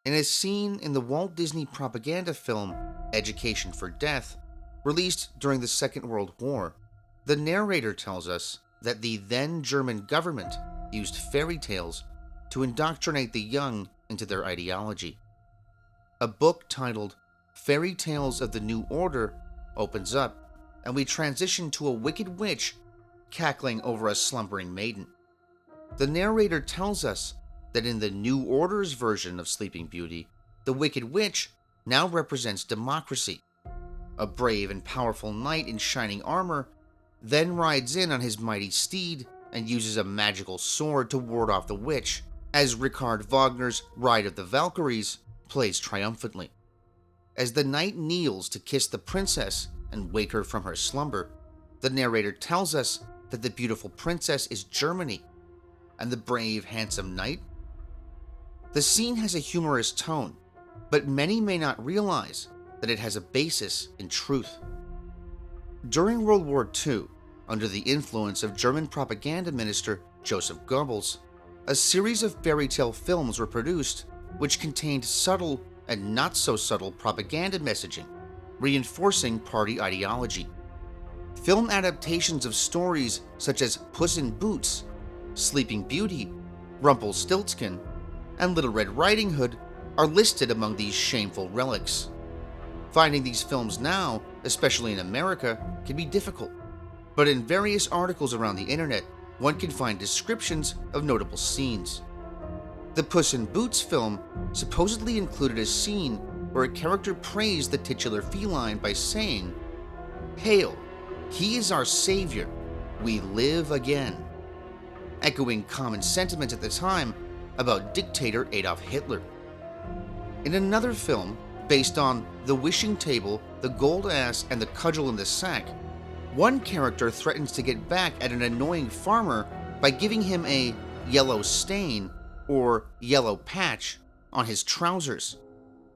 In a scene in the Walt Disney propaganda film Education for Death, released during the Second World War, the narrator tells us that the then German government used fairy tales to indoctrinate the young into their ideology. A book titled Fairytales of the New Order opens up, and we transition to a wicked witch cackling over a slumbering maiden. The narrator tells us that in the New Order's version of Sleeping Beauty, the Wicked Witch now represents democracy. A brave and powerful knight in shining armor then rides in on his mighty steed and uses a magical sword to ward off the witch, as Richard Wagner's Ride of the Valkyries plays triumphantly. As the knight kneels to kiss the princess and wake her from her slumber, the narrator tells us that the beautiful princess is Germany, and the brave, handsome knight? The scene has a humorous tone, but many may not realize that it has a basis in truth. During World War II, under the influence of German propaganda minister Joseph Goebbels, a series of fairy tale films were produced which contained subtle and not so subtle propaganda messaging, reinforcing party ideology. Film adaptations of stories such as Puss in Boots, Sleeping Beauty, Rumpelstiltskin, and Little Red Riding Hood are listed among these shameful relics. Finding these films now, especially in America, can be difficult, but in various articles around the internet, one can find descriptions of notable scenes. The Puss in Boots film supposedly included a scene where a character praised the titular feline by saying, "Hail, he is our savior, we live again," echoing common sentiment at the time about dictator Adolf Hitler. In another film, based on The Wishing Table, The Gold Ass, and The Cudgel in the Sack, one character threatens to get back at an annoying farmer by giving him a yellow stain or yellow patch on his trousers,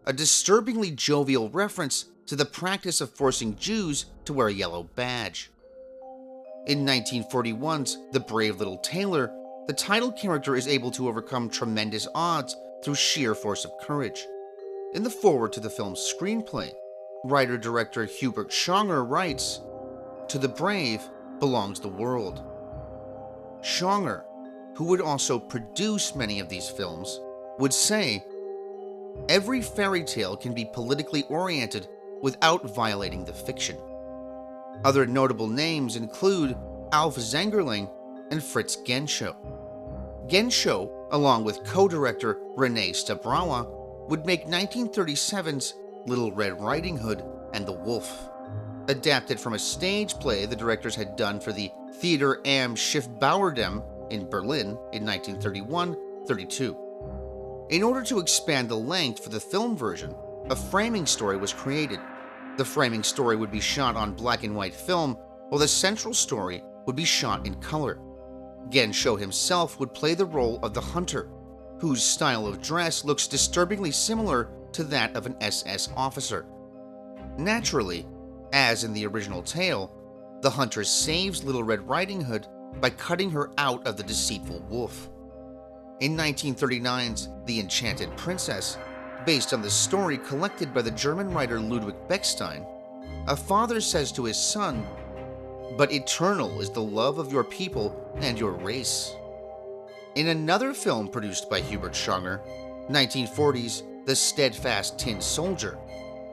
a disturbingly jovial reference to the practice of forcing Jews to wear a yellow badge. In 1941's The Brave Little Tailor, the title character is able to overcome tremendous odds through sheer force of courage. In the foreword to the film's screenplay, writer-director Hubert Schonger writes, "To the brave belongs the world." Schonger, who would also produce many of these films, would say, "Every fairy tale can be politically oriented without violating the fiction." Other notable names include Alf Zengerling and Fritz Genschow. Genschow, along with co-director Renee Stabrauer, would make 1937's Little Red Riding Hood and the Wolf, adapted from a stage play the directors had done for the Theater am Schiffbauerdam in Berlin in 1931-32. In order to expand the length for the film version, a framing story was created. The framing story would be shot on black and white film, while the central story would be shot in color. Genschow himself would play the role of the hunter, whose style of dress looks disturbingly similar to that of an SS officer. Naturally, as in the original tale, the hunter saves Little Red Riding Hood by cutting her out of the deceitful wolf. In 1939's The Enchanted Princess, based on the story collected by the German writer Ludwig Bechstein, a father says to his son, "But eternal is the love of your people and your race." In another film produced by Hubert Schonger, 1940's The Steadfast Tin Soldier,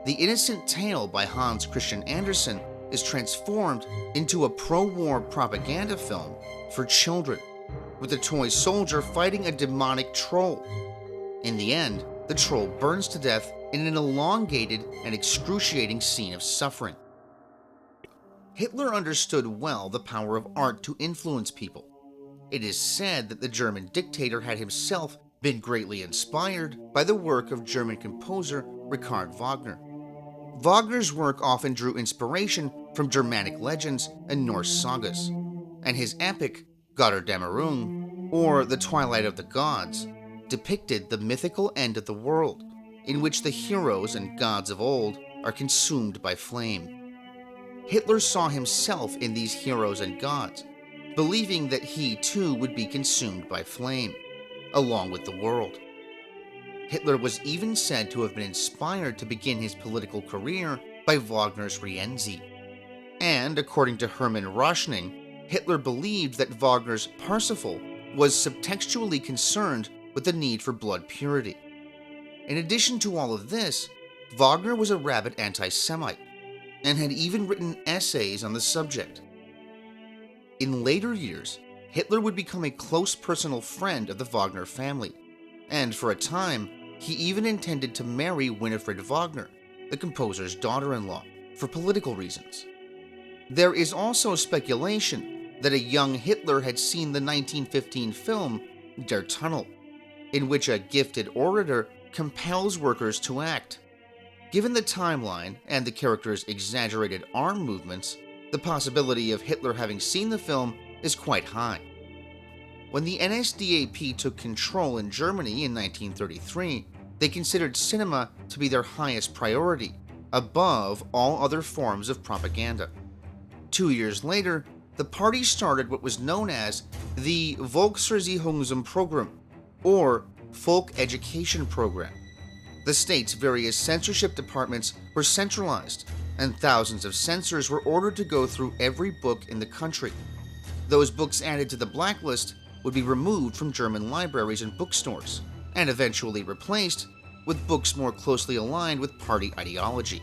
the innocent tale by Hans Christian Andersen is transformed into a pro-war propaganda film for children, with the toy soldier fighting a demonic troll. In the end, the troll burns to death in an elongated and excruciating scene of suffering. Hitler understood well the power of art to influence people. It is said that the German dictator had himself been greatly inspired by the work of German composer Richard Wagner. Wagner's work often drew inspiration from Germanic legends and Norse sagas, and his epic Götterdämmerung, or The Twilight of the Gods, depicted the mythical end of the world, in which the heroes and gods of old are consumed by flame. Hitler saw himself in these heroes and gods, believing that he too would be consumed by flame, along with the world. Hitler was even said to have been inspired to begin his political career by Wagner's Rienzi. And, according to Hermann Rauschning, Hitler believed that Wagner's Parsifal was subtextually concerned with the need for blood purity. In addition to all of this, Wagner was a rabid anti-Semite, and had even written essays on the subject. In later years, Hitler would become a close personal friend of the Wagner family, and for a time, he even intended to marry Winifred Wagner, the composer's daughter-in-law, for political reasons. There is also speculation that a young Hitler had seen the 1915 film Der Tunnel, in which a gifted orator compels workers to act. Given the timeline and the character's exaggerated arm movements, the possibility of Hitler having seen the film is quite high. When the NSDAP took control in Germany in 1933, they considered cinema to be their highest priority, above all other forms of propaganda. 2 years later, the party started what was known as the Volkserziehungsprogramm, or Folk Education Program. The state's various censorship departments were centralized, and thousands of censors were ordered to go through every book in the country. Those books added to the blacklist would be removed from German libraries and bookstores, and eventually replaced with books more closely aligned with party ideology.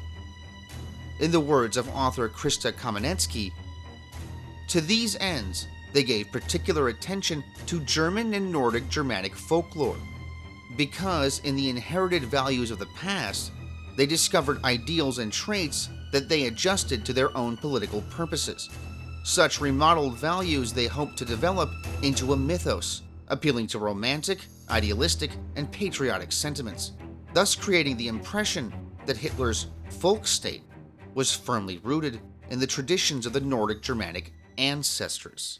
In the words of author Krista Kamenetsky, to these ends, they gave particular attention to German and Nordic Germanic folklore, because in the inherited values of the past, they discovered ideals and traits that they adjusted to their own political purposes. Such remodeled values they hoped to develop into a mythos, appealing to romantic, idealistic, and patriotic sentiments, thus creating the impression that Hitler's folk state was firmly rooted in the traditions of the Nordic Germanic ancestors.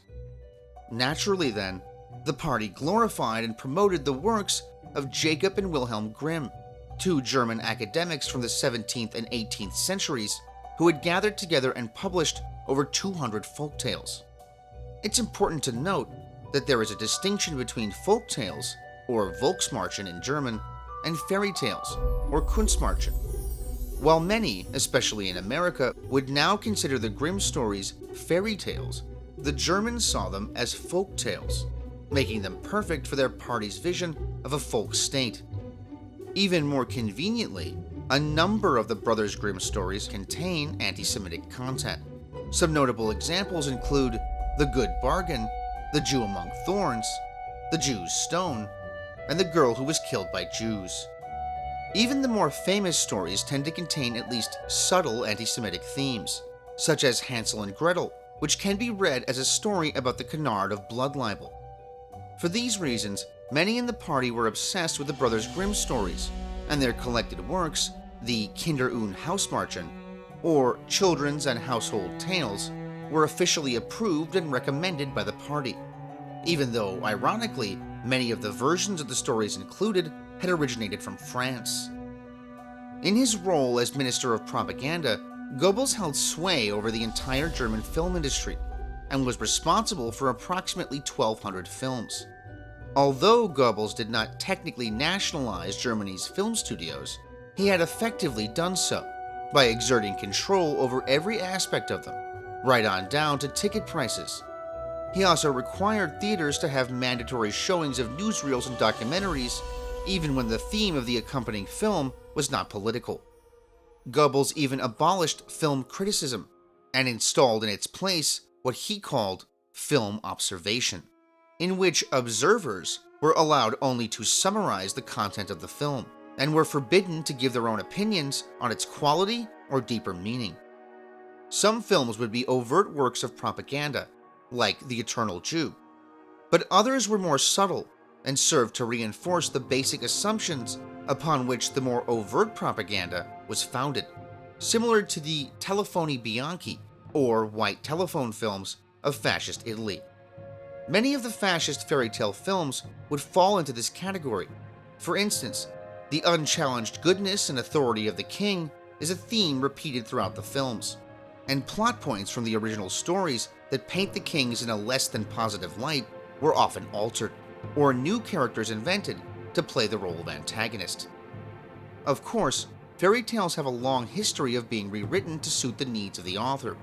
Naturally then, the party glorified and promoted the works of Jacob and Wilhelm Grimm, two German academics from the 17th and 18th centuries who had gathered together and published over 200 folktales. It's important to note that there is a distinction between folktales, or Volksmärchen in German, and fairy tales, or Kunstmärchen. While many, especially in America, would now consider the Grimm stories fairy tales, the Germans saw them as folk tales, making them perfect for their party's vision of a folk state. Even more conveniently, a number of the Brothers Grimm stories contain anti-Semitic content. Some notable examples include The Good Bargain, The Jew Among Thorns, The Jew's Stone, and The Girl Who Was Killed by Jews. Even the more famous stories tend to contain at least subtle anti-Semitic themes, such as Hansel and Gretel, which can be read as a story about the canard of blood libel. For these reasons, many in the party were obsessed with the Brothers Grimm stories, and their collected works, the Kinder- und Hausmärchen, or Children's and Household Tales, were officially approved and recommended by the party, even though, ironically, many of the versions of the stories included had originated from France. In his role as Minister of Propaganda, Goebbels held sway over the entire German film industry and was responsible for approximately 1,200 films. Although Goebbels did not technically nationalize Germany's film studios, he had effectively done so by exerting control over every aspect of them, right on down to ticket prices. He also required theaters to have mandatory showings of newsreels and documentaries, even when the theme of the accompanying film was not political. Goebbels even abolished film criticism and installed in its place what he called film observation, in which observers were allowed only to summarize the content of the film and were forbidden to give their own opinions on its quality or deeper meaning. Some films would be overt works of propaganda, like The Eternal Jew, but others were more subtle and served to reinforce the basic assumptions upon which the more overt propaganda was founded, similar to the Telefoni Bianchi, or white telephone films of fascist Italy. Many of the fascist fairy tale films would fall into this category. For instance, the unchallenged goodness and authority of the king is a theme repeated throughout the films, and plot points from the original stories that paint the kings in a less than positive light were often altered, or new characters invented to play the role of antagonist. Of course, fairy tales have a long history of being rewritten to suit the needs of the author,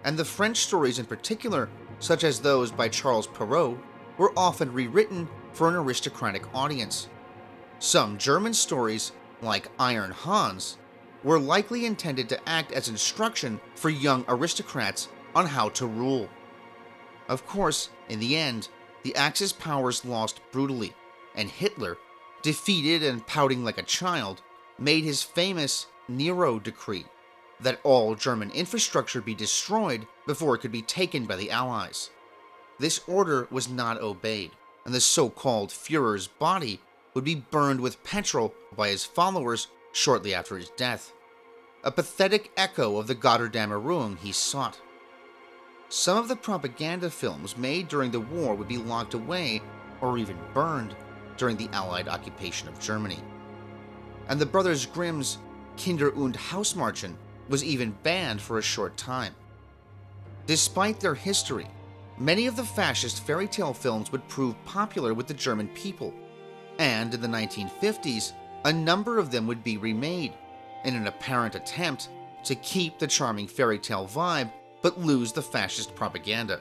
and the French stories in particular, such as those by Charles Perrault, were often rewritten for an aristocratic audience. Some German stories, like Iron Hans, were likely intended to act as instruction for young aristocrats on how to rule. Of course, in the end, the Axis powers lost brutally, and Hitler, defeated and pouting like a child, made his famous Nero decree that all German infrastructure be destroyed before it could be taken by the Allies. This order was not obeyed, and the so-called Führer's body would be burned with petrol by his followers shortly after his death. A pathetic echo of the Götterdämmerung he sought. Some of the propaganda films made during the war would be locked away or even burned during the Allied occupation of Germany. And the brothers Grimm's Kinder- und Hausmärchen was even banned for a short time. Despite their history, many of the fascist fairy tale films would prove popular with the German people, and in the 1950s, a number of them would be remade in an apparent attempt to keep the charming fairy tale vibe but lose the fascist propaganda.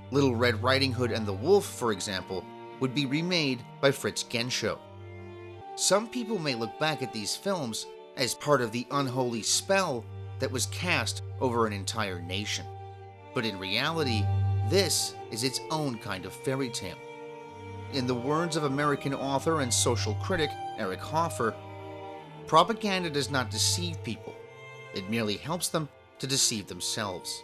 Little Red Riding Hood and the Wolf, for example, would be remade by Fritz Genschow. Some people may look back at these films as part of the unholy spell that was cast over an entire nation. But in reality, this is its own kind of fairy tale. In the words of American author and social critic Eric Hoffer, propaganda does not deceive people. It merely helps them to deceive themselves.